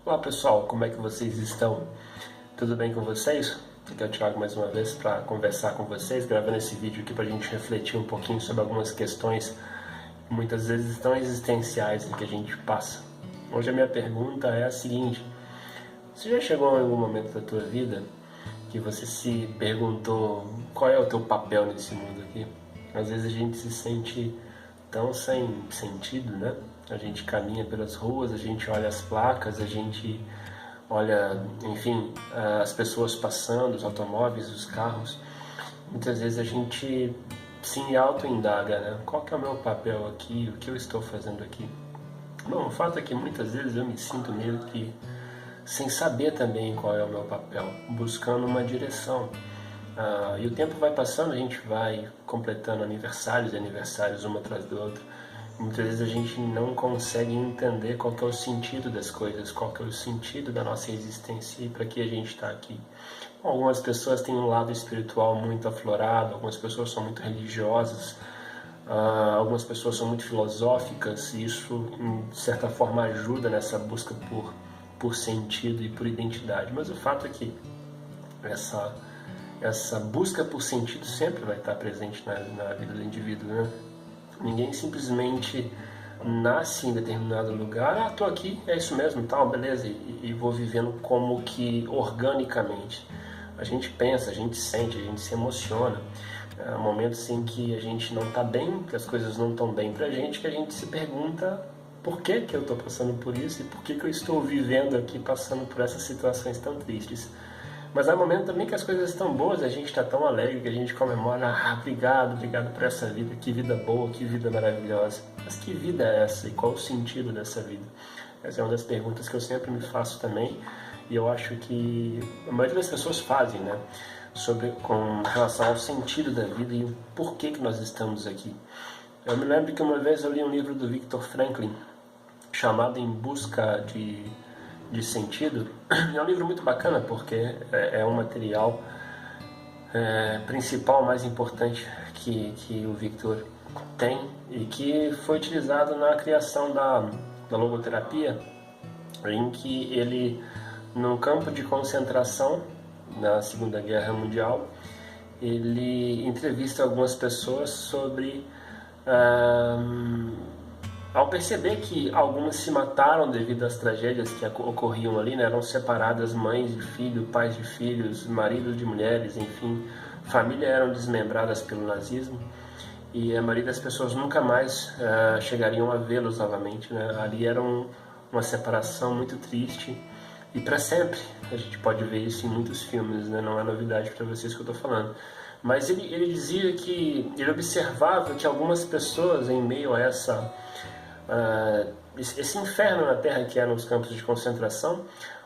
Olá pessoal, como é que vocês estão? Tudo bem com vocês? Aqui é o Thiago mais uma vez para conversar com vocês, gravando esse vídeo aqui para a gente refletir um pouquinho sobre algumas questões muitas vezes tão existenciais em que a gente passa. Hoje a minha pergunta é a seguinte: você já chegou em algum momento da tua vida que você se perguntou qual é o teu papel nesse mundo aqui? Às vezes a gente se sente tão sem sentido, né? A gente caminha pelas ruas, a gente olha as placas, a gente olha, enfim, as pessoas passando, os automóveis, os carros. Muitas vezes a gente se auto-indaga, né? Qual que é o meu papel aqui? O que eu estou fazendo aqui? Bom, o fato é que muitas vezes eu me sinto meio que sem saber também qual é o meu papel, buscando uma direção. E o tempo vai passando, a gente vai completando aniversários um atrás do outro. Muitas vezes a gente não consegue entender qual que é o sentido das coisas, qual que é o sentido da nossa existência e para que a gente está aqui. Bom, algumas pessoas têm um lado espiritual muito aflorado, algumas pessoas são muito religiosas, algumas pessoas são muito filosóficas, e isso, de certa forma, ajuda nessa busca por sentido e por identidade. Mas o fato é que essa busca por sentido sempre vai estar presente na vida do indivíduo, né? Ninguém simplesmente nasce em determinado lugar, tô aqui, é isso mesmo, tal, beleza, e vou vivendo como que organicamente. A gente pensa, a gente sente, a gente se emociona. Há momentos em que a gente não está bem, que as coisas não estão bem pra gente, que a gente se pergunta por que eu estou passando por isso e por que eu estou vivendo aqui passando por essas situações tão tristes. Mas há momentos também que as coisas estão boas, a gente está tão alegre que a gente comemora, obrigado por essa vida, que vida boa, que vida maravilhosa. Mas que vida é essa e qual o sentido dessa vida? Essa é uma das perguntas que eu sempre me faço também, e eu acho que a maioria das pessoas fazem, né? Com relação ao sentido da vida e o porquê que nós estamos aqui. Eu me lembro que uma vez eu li um livro do Viktor Frankl, chamado Em Busca de Sentido. É um livro muito bacana porque é um material principal, mais importante que o Victor tem e que foi utilizado na criação da logoterapia, em que ele, num campo de concentração na Segunda Guerra Mundial, ele entrevista algumas pessoas sobre ao perceber que algumas se mataram devido às tragédias que ocorriam ali, né? Eram separadas mães de filhos, pais de filhos, maridos de mulheres, enfim, família eram desmembradas pelo nazismo, e a maioria das pessoas nunca mais chegariam a vê-los novamente, né? Ali era uma separação muito triste e para sempre. A gente pode ver isso em muitos filmes, né? Não é novidade para vocês que eu estou falando. Mas ele dizia que ele observava que algumas pessoas, em meio a esse inferno na Terra que eram os campos de concentração,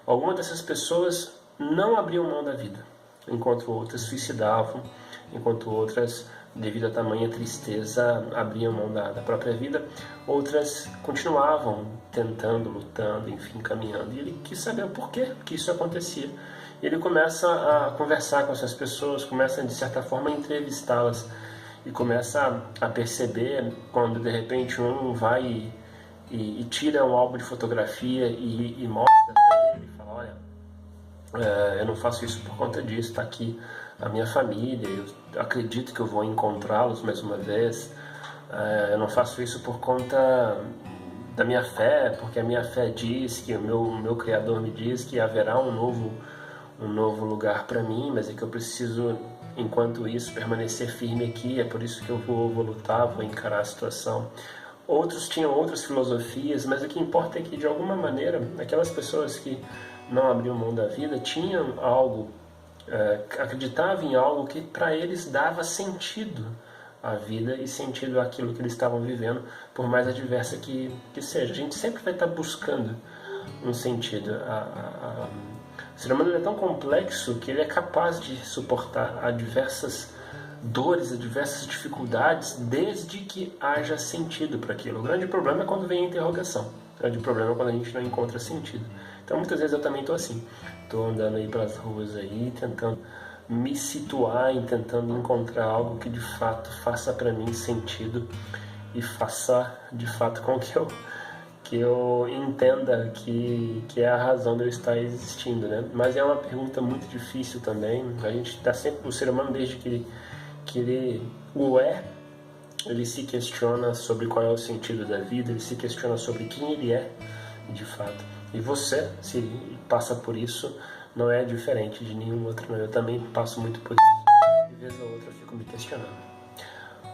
algumas dessas pessoas não abriam mão da vida, enquanto outras suicidavam, enquanto outras, devido a tamanha tristeza, abriam mão da própria vida, outras continuavam tentando, lutando, enfim, caminhando. E ele quis saber o porquê que isso acontecia. E ele começa a conversar com essas pessoas, começa, de certa forma, a entrevistá-las, e começa a perceber quando de repente um vai e tira um álbum de fotografia e mostra para ele e fala: olha, eu não faço isso por conta disso, está aqui a minha família, eu acredito que eu vou encontrá-los mais uma vez, eu não faço isso por conta da minha fé, porque a minha fé diz que o meu Criador me diz que haverá um novo lugar para mim, mas é que eu preciso, enquanto isso, permanecer firme aqui, é por isso que eu vou lutar, vou encarar a situação. Outros tinham outras filosofias, mas o que importa é que, de alguma maneira, aquelas pessoas que não abriam mão da vida tinham algo, acreditavam em algo que para eles dava sentido à vida e sentido àquilo que eles estavam vivendo, por mais adversa que seja. A gente sempre vai estar buscando um sentido. O ser humano é tão complexo que ele é capaz de suportar adversas dores, adversas dificuldades, desde que haja sentido para aquilo. O grande problema é quando vem a interrogação. O grande problema é quando a gente não encontra sentido. Então muitas vezes eu também estou assim. Estou andando aí pelas ruas aí, tentando me situar, tentando encontrar algo que de fato faça para mim sentido e faça de fato com que que eu entenda que é a razão de eu estar existindo, né? Mas é uma pergunta muito difícil também. A gente está sempre, o ser humano, desde que ele o é, ele se questiona sobre qual é o sentido da vida, ele se questiona sobre quem ele é, de fato. E você, se passa por isso, não é diferente de nenhum outro. Eu também passo muito por isso. De vez ou outra eu fico me questionando.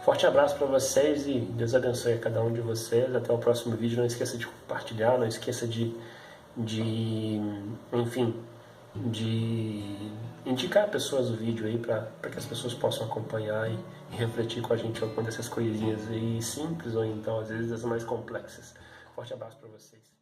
Forte abraço para vocês e Deus abençoe a cada um de vocês. Até o próximo vídeo. Não esqueça de compartilhar, não esqueça de indicar pessoas o vídeo aí para que as pessoas possam acompanhar e refletir com a gente alguma dessas coisinhas aí simples ou então às vezes as mais complexas. Forte abraço para vocês.